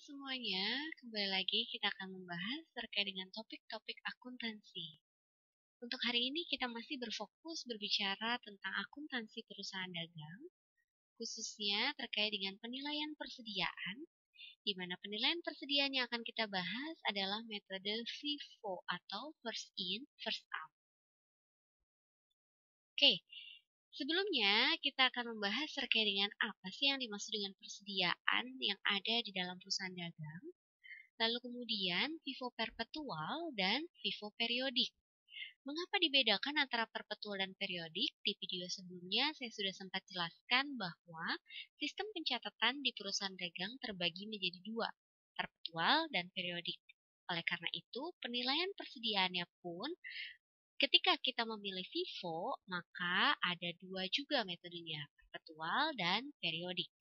semuanya, kembali lagi kita akan membahas terkait dengan topik-topik akuntansi. Untuk hari ini kita masih berfokus berbicara tentang akuntansi perusahaan dagang, khususnya terkait dengan penilaian persediaan, di mana penilaian persediaan yang akan kita bahas adalah metode FIFO atau First In, First Out. Oke, sebelumnya kita akan membahas terkait dengan apa sih yang dimaksud dengan persediaan yang ada di dalam perusahaan dagang. Lalu kemudian FIFO perpetual dan FIFO periodik. Mengapa dibedakan antara perpetual dan periodik? Di video sebelumnya saya sudah sempat jelaskan bahwa sistem pencatatan di perusahaan dagang terbagi menjadi dua, perpetual dan periodik. Oleh karena itu, penilaian persediaannya pun ketika kita memilih FIFO, maka ada dua juga metodenya, perpetual dan periodik.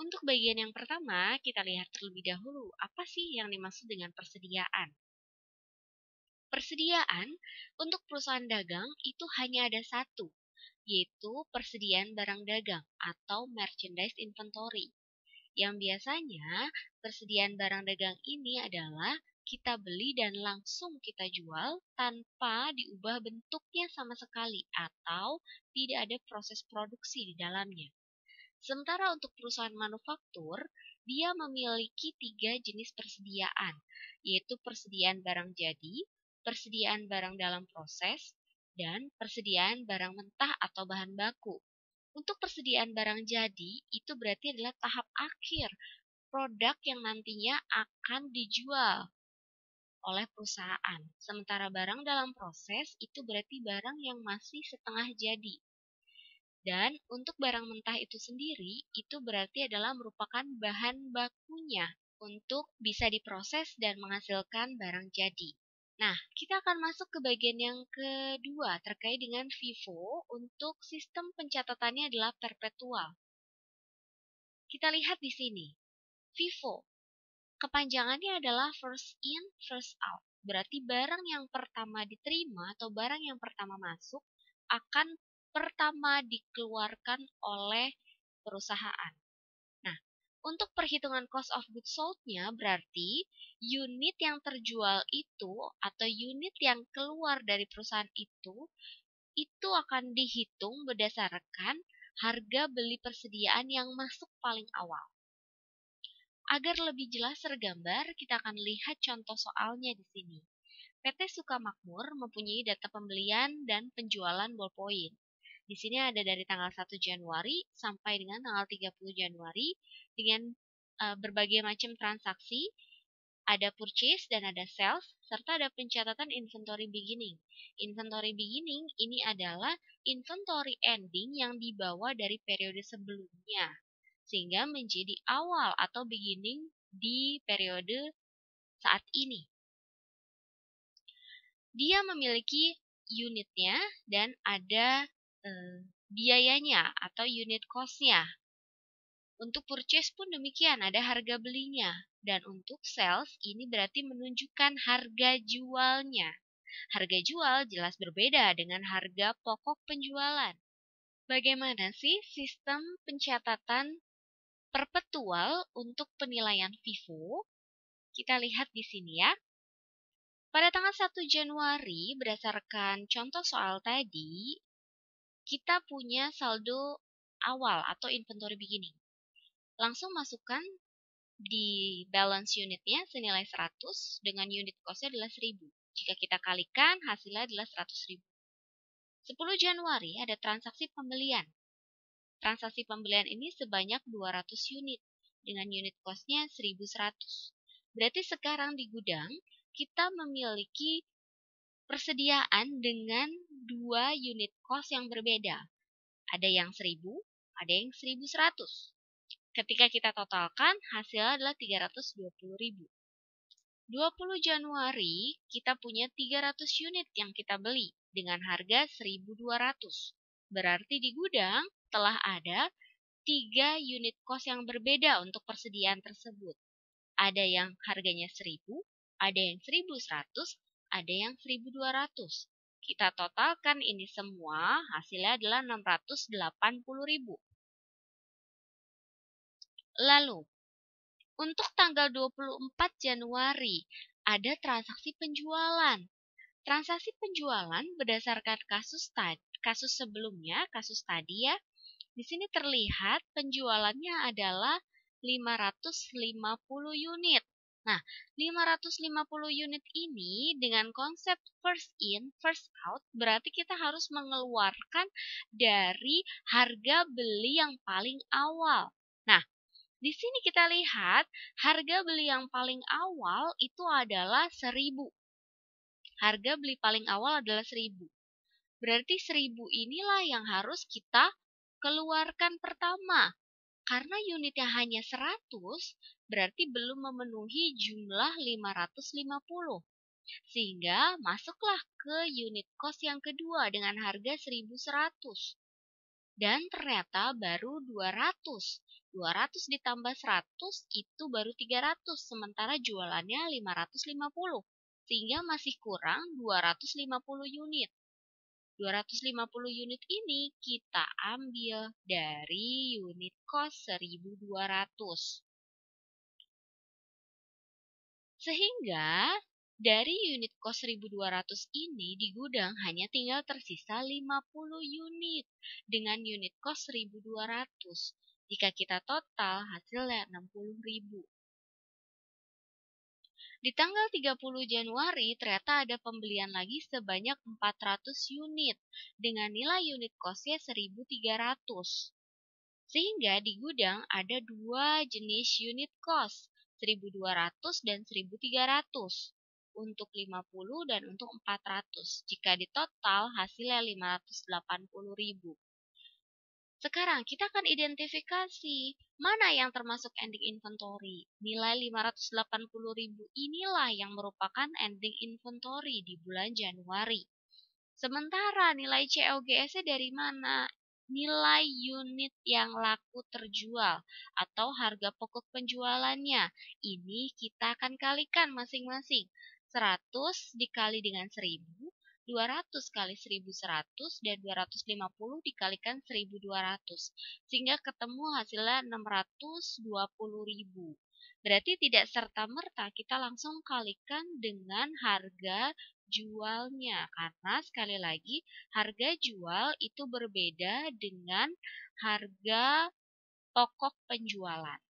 Untuk bagian yang pertama, kita lihat terlebih dahulu apa sih yang dimaksud dengan persediaan. Persediaan untuk perusahaan dagang itu hanya ada satu, yaitu persediaan barang dagang atau merchandise inventory. Yang biasanya persediaan barang dagang ini adalah kita beli dan langsung kita jual tanpa diubah bentuknya sama sekali atau tidak ada proses produksi di dalamnya. Sementara untuk perusahaan manufaktur, dia memiliki 3 jenis persediaan, yaitu persediaan barang jadi, persediaan barang dalam proses, dan persediaan barang mentah atau bahan baku. Untuk persediaan barang jadi, itu berarti adalah tahap akhir produk yang nantinya akan dijual oleh perusahaan. Sementara barang dalam proses, itu berarti barang yang masih setengah jadi. Dan untuk barang mentah itu sendiri, itu berarti adalah merupakan bahan bakunya untuk bisa diproses dan menghasilkan barang jadi. Nah, kita akan masuk ke bagian yang kedua terkait dengan FIFO untuk sistem pencatatannya adalah perpetual. Kita lihat di sini, FIFO, kepanjangannya adalah first in, first out. Berarti barang yang pertama diterima atau barang yang pertama masuk akan pertama dikeluarkan oleh perusahaan. Nah, untuk perhitungan cost of goods sold-nya berarti unit yang terjual itu atau unit yang keluar dari perusahaan itu akan dihitung berdasarkan harga beli persediaan yang masuk paling awal. Agar lebih jelas tergambar, kita akan lihat contoh soalnya di sini. PT Sukamakmur mempunyai data pembelian dan penjualan ballpoint. Di sini ada dari tanggal 1 Januari sampai dengan tanggal 30 Januari dengan berbagai macam transaksi, ada purchase dan ada sales, serta ada pencatatan inventory beginning. Inventory beginning ini adalah inventory ending yang dibawa dari periode sebelumnya, sehingga menjadi awal atau beginning di periode saat ini. Dia memiliki unitnya dan ada biayanya atau unit cost-nya. Untuk purchase pun demikian, ada harga belinya. Dan untuk sales, ini berarti menunjukkan harga jualnya. Harga jual jelas berbeda dengan harga pokok penjualan. Bagaimana sih sistem pencatatan perpetual untuk penilaian FIFO? Kita lihat di sini ya. Pada tanggal 1 Januari, berdasarkan contoh soal tadi, kita punya saldo awal atau inventory beginning. Langsung masukkan di balance unitnya senilai 100 dengan unit cost-nya adalah 1000. Jika kita kalikan, hasilnya adalah 100.000. 10 Januari ada transaksi pembelian. Transaksi pembelian ini sebanyak 200 unit dengan unit cost-nya 1100. Berarti sekarang di gudang kita memiliki persediaan dengan 2 unit cost yang berbeda. Ada yang 1000, ada yang 1100. Ketika kita totalkan, hasilnya adalah 320.000. 20 Januari, kita punya 300 unit yang kita beli dengan harga 1.200. Berarti di gudang telah ada 3 unit cost yang berbeda untuk persediaan tersebut. Ada yang harganya 1.000, ada yang 1.100, ada yang 1.200. Kita totalkan ini semua, hasilnya adalah 680.000. Lalu, Untuk tanggal 24 Januari, ada transaksi penjualan. Transaksi penjualan berdasarkan kasus sebelumnya, kasus tadi ya. Di sini terlihat penjualannya adalah 550 unit. Nah, 550 unit ini dengan konsep first in, first out, berarti kita harus mengeluarkan dari harga beli yang paling awal. Nah, di sini kita lihat harga beli yang paling awal itu adalah 1000. Harga beli paling awal adalah 1000. Berarti 1000 inilah yang harus kita keluarkan pertama. Karena unitnya hanya 100, berarti belum memenuhi jumlah 550. Sehingga masuklah ke unit cost yang kedua dengan harga 1100. Dan ternyata baru 200. 200 ditambah 100 itu baru 300, sementara jualannya 550. Sehingga masih kurang 250 unit. 250 unit ini kita ambil dari unit cost 1200. Sehingga dari unit cost 1200 ini di gudang hanya tinggal tersisa 50 unit dengan unit cost 1200. Jika kita total hasilnya 60.000. Di tanggal 30 Januari ternyata ada pembelian lagi sebanyak 400 unit dengan nilai unit cost-nya 1.300. Sehingga di gudang ada dua jenis unit cost, 1.200 dan 1.300 untuk 50 dan untuk 400. Jika di total hasilnya 580.000. Sekarang kita akan identifikasi mana yang termasuk ending inventory. Nilai 580.000 inilah yang merupakan ending inventory di bulan Januari. Sementara nilai COGS-nya dari mana? Nilai unit yang laku terjual atau harga pokok penjualannya. Ini kita akan kalikan masing-masing. 100 dikali dengan 1000, 200 kali 1100, dan 250 dikalikan 1200. Sehingga ketemu hasilnya 620.000. Berarti tidak serta-merta kita langsung kalikan dengan harga jualnya. Karena sekali lagi harga jual itu berbeda dengan harga pokok penjualan.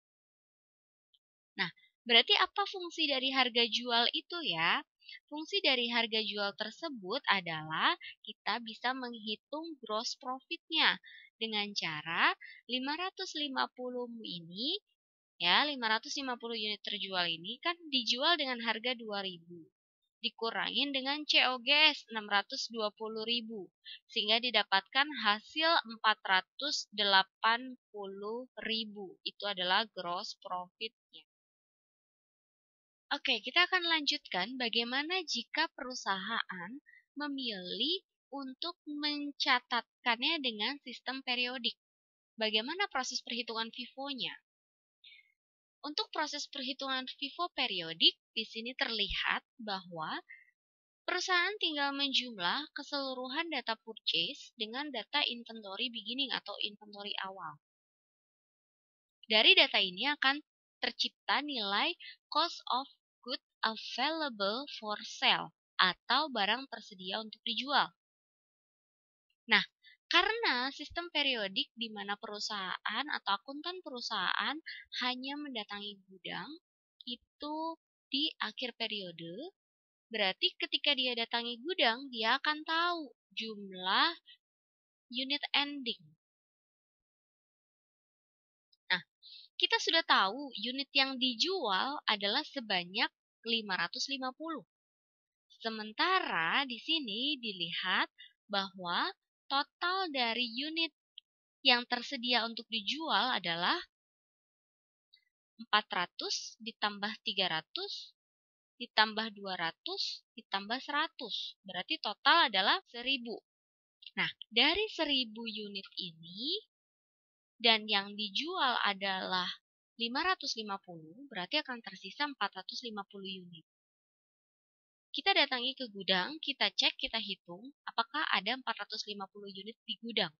Nah, berarti apa fungsi dari harga jual itu ya? Fungsi dari harga jual tersebut adalah kita bisa menghitung gross profit-nya dengan cara 550 ini ya, 550 unit terjual ini kan dijual dengan harga 2.000. Dikurangin dengan COGS 620.000 sehingga didapatkan hasil 480.000. Itu adalah gross profit-nya. Oke, kita akan lanjutkan bagaimana jika perusahaan memilih untuk mencatatkannya dengan sistem periodik. Bagaimana proses perhitungan FIFO-nya? Untuk proses perhitungan FIFO periodik, di sini terlihat bahwa perusahaan tinggal menjumlah keseluruhan data purchase dengan data inventory beginning atau inventory awal. Dari data ini akan tercipta nilai cost of good available for sale atau barang tersedia untuk dijual. Nah, karena sistem periodik di mana perusahaan atau akuntan perusahaan hanya mendatangi gudang itu di akhir periode, berarti ketika dia datangi gudang, dia akan tahu jumlah unit ending. Nah, kita sudah tahu unit yang dijual adalah sebanyak 550. Sementara di sini dilihat bahwa total dari unit yang tersedia untuk dijual adalah 400 ditambah 300 ditambah 200 ditambah 100. Berarti total adalah 1000. Nah, dari 1000 unit ini dan yang dijual adalah 550, berarti akan tersisa 450 unit. Kita datangi ke gudang, kita cek, kita hitung apakah ada 450 unit di gudang.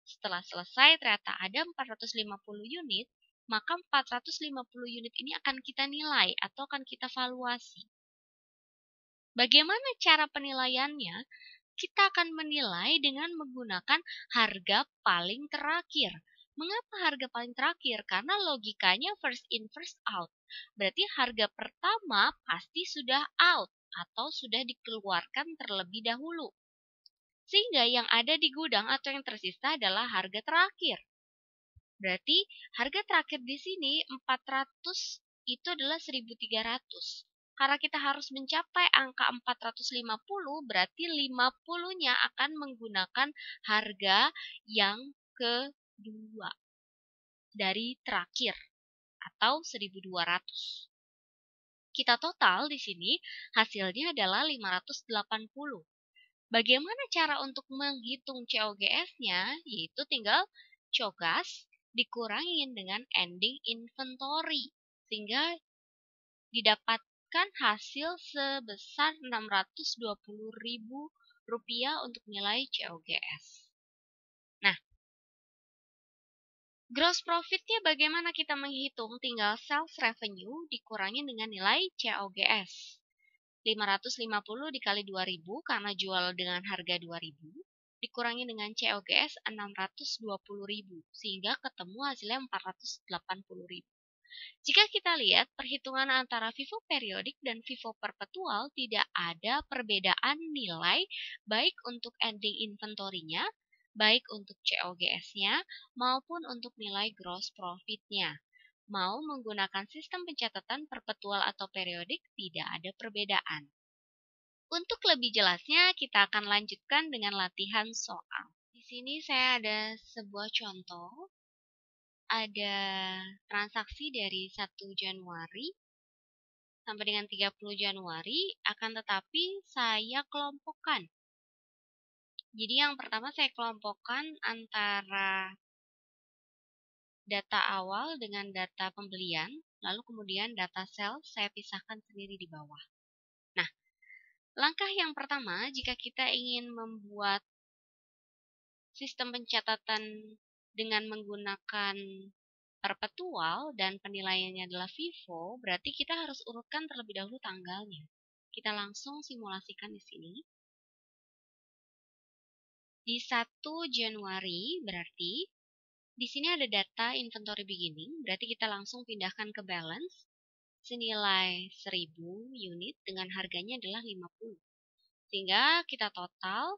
Setelah selesai ternyata ada 450 unit, maka 450 unit ini akan kita nilai atau akan kita valuasi. Bagaimana cara penilaiannya? Kita akan menilai dengan menggunakan harga paling terakhir. Mengapa harga paling terakhir? Karena logikanya first in, first out. Berarti harga pertama pasti sudah out atau sudah dikeluarkan terlebih dahulu. Sehingga yang ada di gudang atau yang tersisa adalah harga terakhir. Berarti harga terakhir di sini 400 itu adalah 1.300. Karena kita harus mencapai angka 450, berarti 50-nya akan menggunakan harga yang kedua dari terakhir atau 1.200. Kita total di sini hasilnya adalah 580. Bagaimana cara untuk menghitung COGS-nya? Yaitu tinggal COGS dikurangin dengan ending inventory. Sehingga didapatkan hasil sebesar Rp620.000 untuk nilai COGS. Nah, gross profit-nya bagaimana kita menghitung? Tinggal sales revenue dikurangi dengan nilai COGS. 550 dikali 2.000 karena jual dengan harga 2.000 dikurangi dengan COGS 620.000 sehingga ketemu hasilnya 480.000. Jika kita lihat perhitungan antara FIFO periodik dan FIFO perpetual tidak ada perbedaan nilai baik untuk ending inventory-nya, baik untuk COGS-nya maupun untuk nilai gross profit-nya. Mau menggunakan sistem pencatatan perpetual atau periodik, tidak ada perbedaan. Untuk lebih jelasnya, kita akan lanjutkan dengan latihan soal. Di sini saya ada sebuah contoh. Ada transaksi dari 1 Januari sampai dengan 30 Januari, akan tetapi saya kelompokkan. Jadi yang pertama saya kelompokkan antara data awal dengan data pembelian, lalu kemudian data sales saya pisahkan sendiri di bawah. Nah, langkah yang pertama jika kita ingin membuat sistem pencatatan dengan menggunakan perpetual dan penilaiannya adalah FIFO, berarti kita harus urutkan terlebih dahulu tanggalnya. Kita langsung simulasikan di sini. Di 1 Januari berarti di sini ada data inventory beginning, berarti kita langsung pindahkan ke balance senilai 1.000 unit dengan harganya adalah 50. Sehingga kita total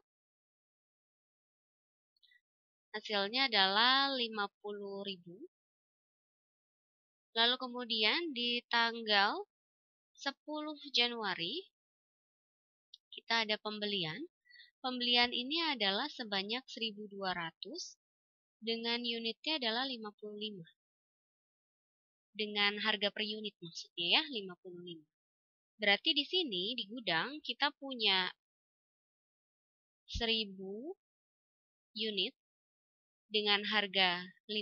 hasilnya adalah 50.000. Lalu kemudian di tanggal 10 Januari kita ada pembelian. Pembelian ini adalah sebanyak 1.200 dengan unitnya adalah 55. Dengan harga per unit maksudnya ya, 55. Berarti di sini di gudang kita punya 1.000 unit dengan harga 50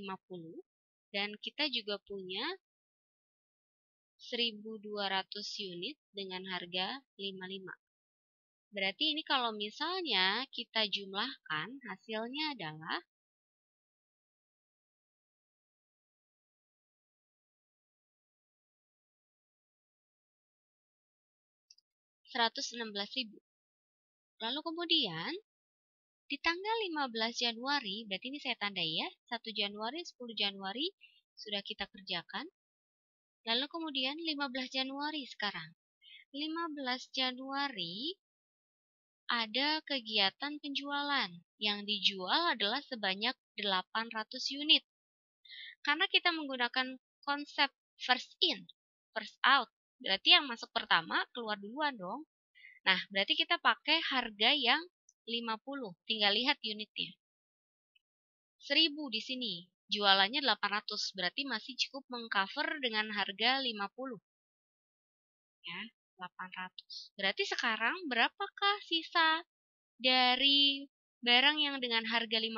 dan kita juga punya 1.200 unit dengan harga 55. Berarti ini kalau misalnya kita jumlahkan hasilnya adalah 116.000. Lalu kemudian di tanggal 15 Januari, berarti ini saya tandai ya, 1 Januari, 10 Januari sudah kita kerjakan. Lalu kemudian 15 Januari sekarang. 15 Januari ada kegiatan penjualan. Yang dijual adalah sebanyak 800 unit. Karena kita menggunakan konsep first in, first out. Berarti yang masuk pertama keluar duluan dong. Nah, berarti kita pakai harga yang 50. Tinggal lihat unitnya. 1.000 di sini. Jualannya 800. Berarti masih cukup mengcover dengan harga 50. Ya, 800. Berarti sekarang berapakah sisa dari barang yang dengan harga 50?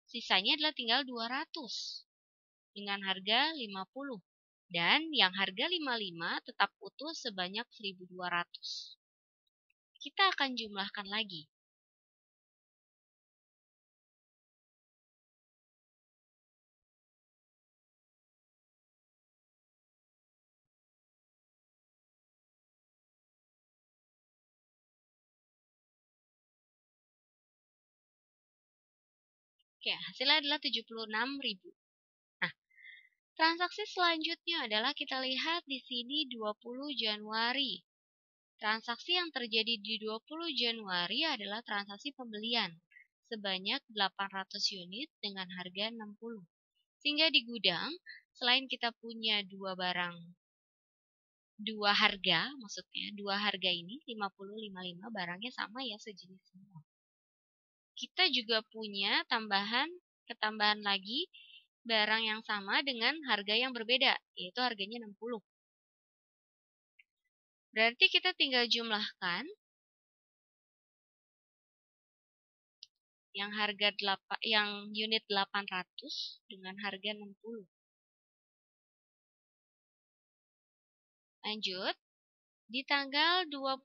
Sisanya adalah tinggal 200. Dengan harga 50. Dan yang harga 55 tetap utuh sebanyak 1.200. Kita akan jumlahkan lagi. Oke, hasilnya adalah 76.000. Nah, transaksi selanjutnya adalah kita lihat di sini 20 Januari. Transaksi yang terjadi di 20 Januari adalah transaksi pembelian sebanyak 800 unit dengan harga 60. Sehingga di gudang, selain kita punya dua harga ini 50 55 barangnya sama ya, sejenis semua. Kita juga punya ketambahan lagi barang yang sama dengan harga yang berbeda, yaitu harganya 60. Berarti kita tinggal jumlahkan yang unit 800 dengan harga 60. Lanjut, di tanggal 21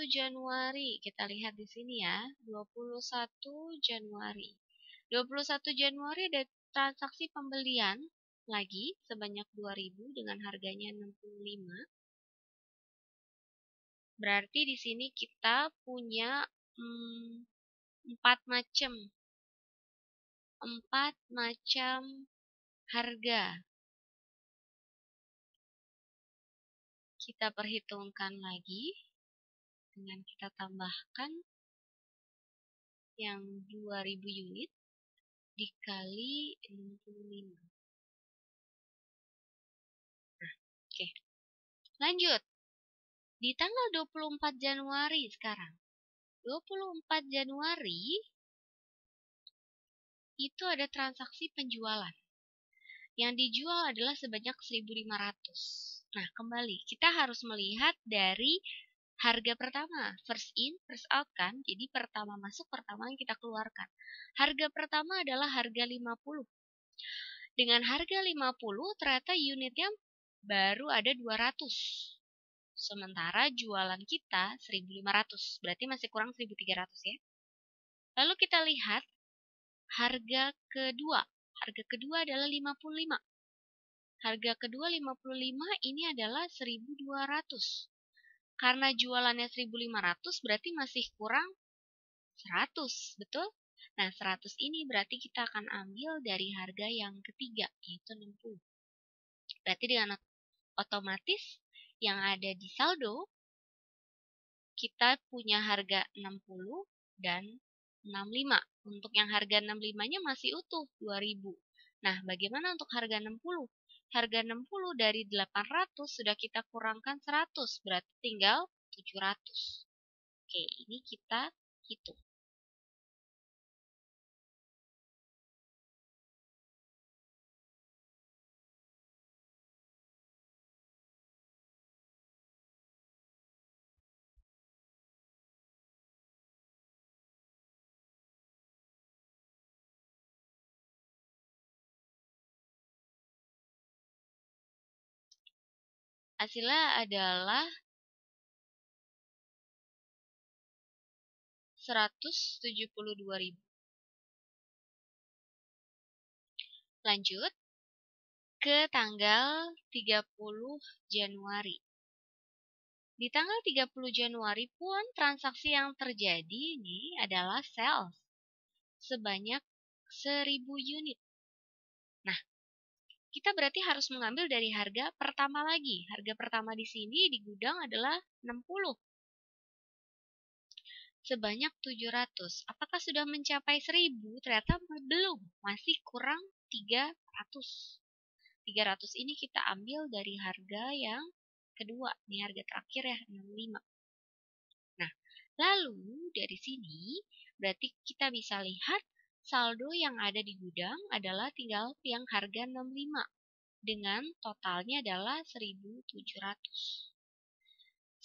Januari, kita lihat di sini ya, 21 Januari. 21 Januari ada transaksi pembelian lagi sebanyak 2.000 dengan harganya 65. Berarti di sini kita punya 4 macam harga. Kita perhitungkan lagi dengan kita tambahkan yang 2.000 unit dikali 65. Nah, oke. Lanjut. Di tanggal 24 Januari sekarang. 24 Januari itu ada transaksi penjualan. Yang dijual adalah sebanyak 1.500. Nah, kembali, kita harus melihat dari harga pertama. First in, first out kan? Jadi pertama masuk, pertama yang kita keluarkan. Harga pertama adalah harga 50. Dengan harga 50, ternyata unitnya baru ada 200. Sementara jualan kita 1.500. Berarti masih kurang 1.300 ya. Lalu kita lihat harga kedua. Harga kedua adalah 55. Harga kedua 55 ini adalah 1.200. Karena jualannya 1.500 berarti masih kurang 100, betul? Nah, 100 ini berarti kita akan ambil dari harga yang ketiga, yaitu 60. Berarti dengan otomatis yang ada di saldo, kita punya harga 60 dan 65. Untuk yang harga 65-nya masih utuh, 2.000. Nah, bagaimana untuk harga 60? Harga 60 dari 800 sudah kita kurangkan 100, berarti tinggal 700. Oke, ini kita hitung. Hasilnya adalah 172.000. Lanjut ke tanggal 30 Januari. Di tanggal 30 Januari pun transaksi yang terjadi ini adalah sales sebanyak 1.000 unit. Nah, kita berarti harus mengambil dari harga pertama lagi. Harga pertama di sini di gudang adalah 60. Sebanyak 700. Apakah sudah mencapai 1.000? Ternyata belum. Masih kurang 300. 300 ini kita ambil dari harga yang kedua. Ini harga terakhir ya, 65. Nah, lalu dari sini berarti kita bisa lihat saldo yang ada di gudang adalah tinggal yang harga 65 dengan totalnya adalah 1.700.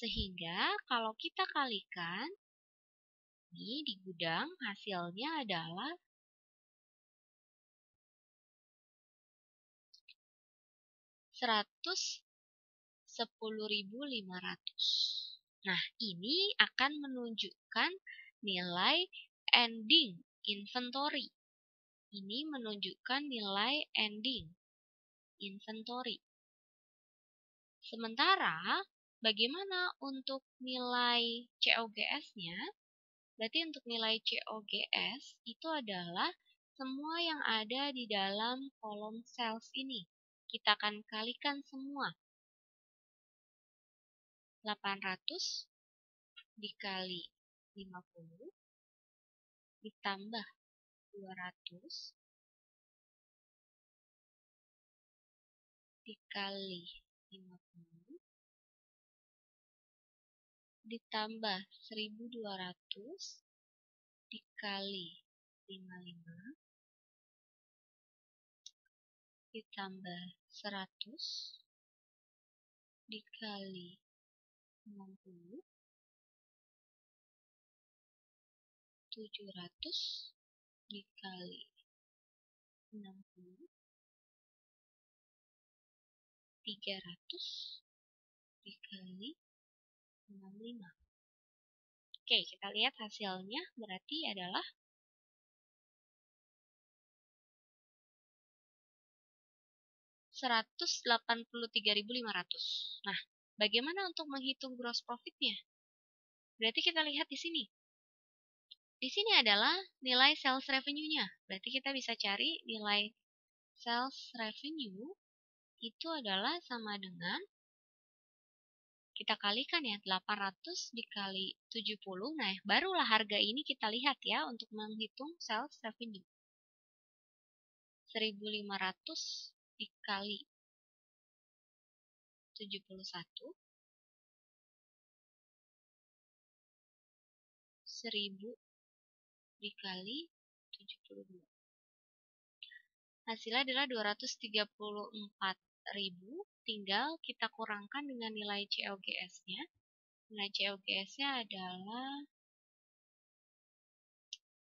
Sehingga kalau kita kalikan ini di gudang hasilnya adalah 110.500. Nah, ini akan menunjukkan nilai ending inventory. Ini menunjukkan nilai ending inventory. Sementara, bagaimana untuk nilai COGS-nya? Berarti untuk nilai COGS itu adalah semua yang ada di dalam kolom sales ini. Kita akan kalikan semua. 800 dikali 50 ditambah 200 dikali 50 ditambah 1200 dikali 55 ditambah 100 dikali 60 700 dikali 60 300 dikali 65. Oke, kita lihat hasilnya berarti adalah 183.500. Nah, bagaimana untuk menghitung gross profit-nya? Berarti kita lihat di sini. Di sini adalah nilai sales revenue-nya. Berarti kita bisa cari nilai sales revenue itu adalah sama dengan, kita kalikan ya, 800 dikali 70. Nah, barulah harga ini kita lihat ya untuk menghitung sales revenue. 1.500 dikali 71, 1000 dikali 72. Hasilnya adalah 234.000, tinggal kita kurangkan dengan nilai COGS-nya. Nilai COGS-nya adalah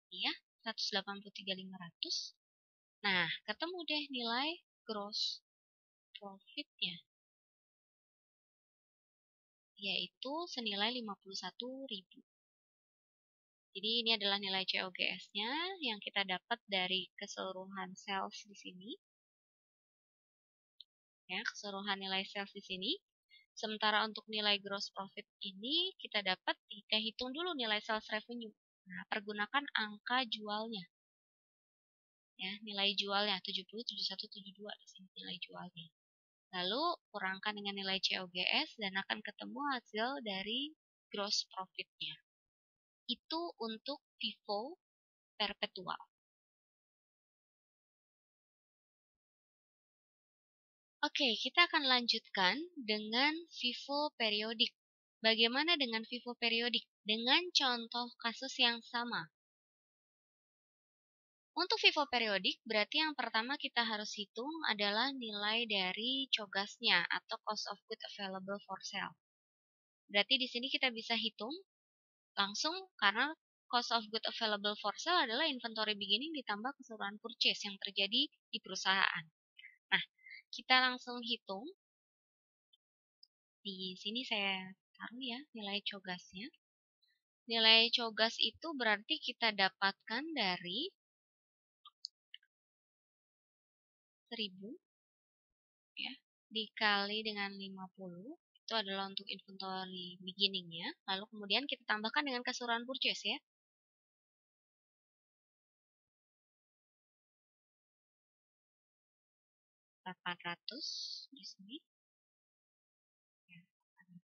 ya, 183.500. Nah, ketemu deh nilai gross profit-nya, yaitu senilai 51.000. Jadi ini adalah nilai COGS-nya yang kita dapat dari keseluruhan sales di sini. Ya, keseluruhan nilai sales di sini. Sementara untuk nilai gross profit ini kita dapat, kita hitung dulu nilai sales revenue. Nah, pergunakan angka jualnya. Ya, nilai jualnya 70, 71, 72 di sini nilai jualnya. Lalu kurangkan dengan nilai COGS dan akan ketemu hasil dari gross profit-nya. Itu untuk FIFO perpetual. Oke, kita akan lanjutkan dengan FIFO periodik. Bagaimana dengan FIFO periodik? Dengan contoh kasus yang sama. Untuk FIFO periodik, berarti yang pertama kita harus hitung adalah nilai dari cogasnya atau cost of goods available for sale. Berarti di sini kita bisa hitung langsung karena cost of goods available for sale adalah inventory beginning ditambah keseluruhan purchase yang terjadi di perusahaan. Nah, kita langsung hitung. Di sini saya taruh ya nilai cogasnya. Nilai cogas itu berarti kita dapatkan dari 1000 ya, dikali dengan 50. Itu adalah untuk inventory beginning-nya. Lalu kemudian kita tambahkan dengan keseluruhan purchase ya. 800 di sini. Ya,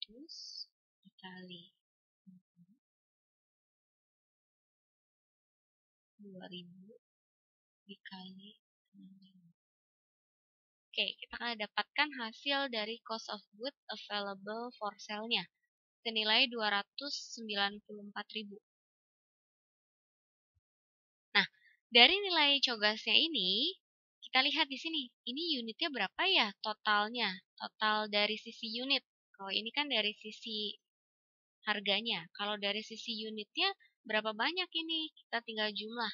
800 dikali 2000 dikali 65. Oke, kita akan dapatkan hasil dari cost of goods available for sale-nya senilai 294.000. Nah, dari nilai cogasnya ini, kita lihat di sini, ini unitnya berapa ya totalnya? Total dari sisi unit. Kalau ini kan dari sisi harganya. Kalau dari sisi unitnya, berapa banyak ini? Kita tinggal jumlah.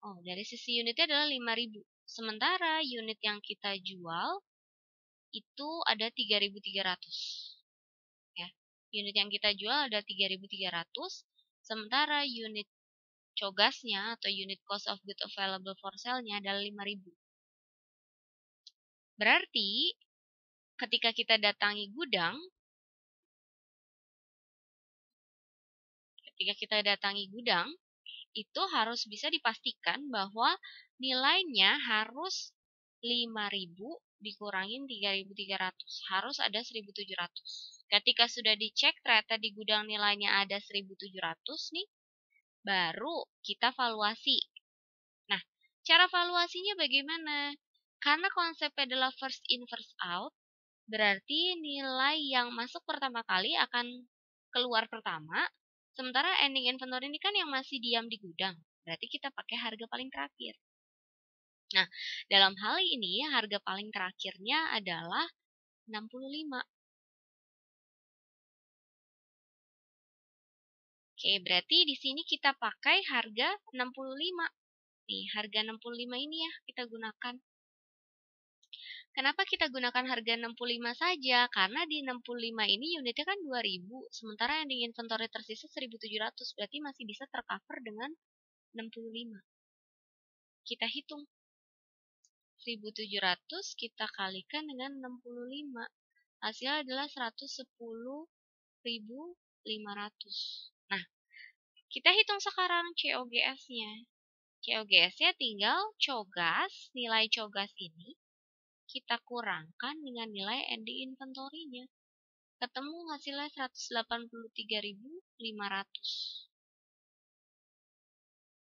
Oh, dari sisi unitnya adalah 5.000. Sementara unit yang kita jual, itu ada 3.300. Ya, unit yang kita jual ada 3.300. Sementara unit cogasnya atau unit cost of goods available for sale-nya adalah 5.000. Berarti ketika kita datangi gudang, itu harus bisa dipastikan bahwa nilainya harus 5.000 dikurangin 3.300. Harus ada 1.700. Ketika sudah dicek ternyata di gudang nilainya ada 1.700 nih, baru kita valuasi. Nah, cara valuasinya bagaimana? Karena konsepnya adalah first in first out, berarti nilai yang masuk pertama kali akan keluar pertama, sementara ending inventory ini kan yang masih diam di gudang. Berarti kita pakai harga paling terakhir. Nah, dalam hal ini harga paling terakhirnya adalah 65. Oke, berarti di sini kita pakai harga 65. Nih, harga 65 ini ya kita gunakan. Kenapa kita gunakan harga 65 saja? Karena di 65 ini unitnya kan 2000, sementara yang di inventory tersisa 1700, berarti masih bisa tercover dengan 65. Kita hitung. 1700 kita kalikan dengan 65. Hasilnya adalah 110.500. Nah, kita hitung sekarang COGS-nya. COGS-nya tinggal cogas, nilai cogas ini kita kurangkan dengan nilai ending inventory-nya. Ketemu hasilnya 183.500.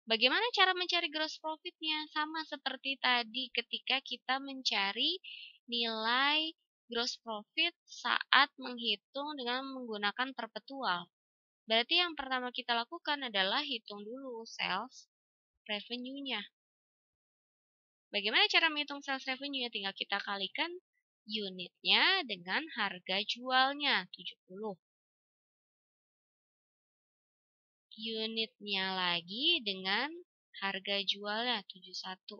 Bagaimana cara mencari gross profit-nya? Sama seperti tadi ketika kita mencari nilai gross profit saat menghitung dengan menggunakan perpetual. Berarti yang pertama kita lakukan adalah hitung dulu sales revenue-nya. Bagaimana cara menghitung sales revenue-nya? Tinggal kita kalikan unitnya dengan harga jualnya 70. Unitnya lagi dengan harga jualnya 71.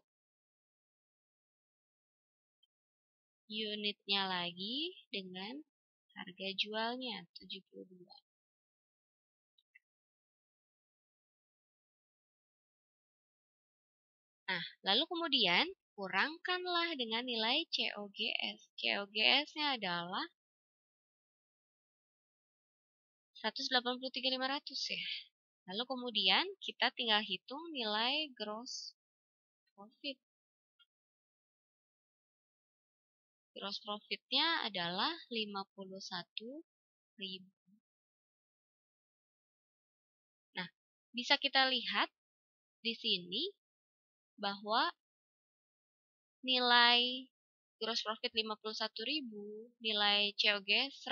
Unitnya lagi dengan harga jualnya 72. Nah, lalu kemudian kurangkanlah dengan nilai COGS. COGS-nya adalah 183.500 ya. Lalu kemudian kita tinggal hitung nilai gross profit. Gross profit-nya adalah 51.000. Nah, bisa kita lihat di sini bahwa nilai gross profit 51.000, nilai COGS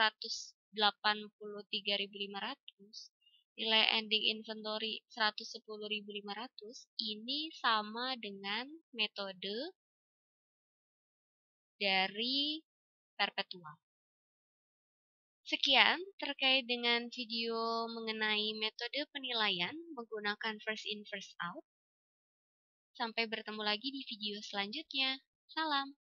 183.500, nilai ending inventory 110.500, ini sama dengan metode dari perpetual. Sekian terkait dengan video mengenai metode penilaian menggunakan first in first out. Sampai bertemu lagi di video selanjutnya. Salam!